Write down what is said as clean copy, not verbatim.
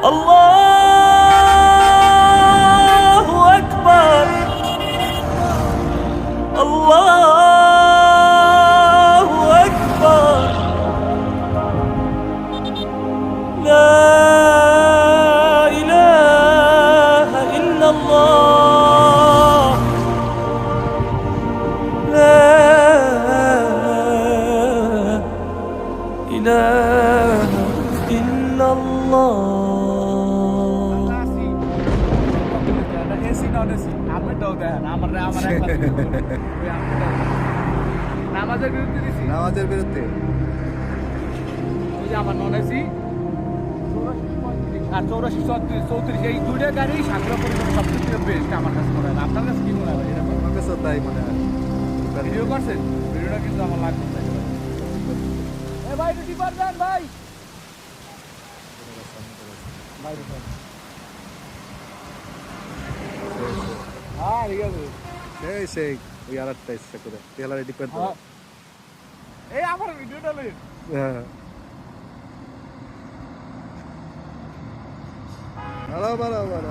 আল্লাহু আকবার, আল্লাহু আকবার, লা ইলাহা ইল্লাল্লাহ, লা ইলাহা ইল্লাল্লাহ। নামাজের বিরুদ্ধে আমার নন এসি আর 84-34 এই দুইটা গাড়ি সাগর পরিবহন সবচেয়ে বেস্ট আমার কাছে মনে হয়। আপনার কাছে কি মনে হয়? এটা আমার কাছে তাই মনে হয়। ভিডিও করছেন? ভিডিওটা কিন্তু আমার লাগবে। এ ভাই রুটি পারবেন ভাই? ভাই হ্যাঁ ঠিক আছে। সেই ওই আর একটা ইচ্ছা করে তেলারে ডিপেন্ড এই আমার ভিডিওটা লই। হ্যাঁ ভালো ভালো ভালো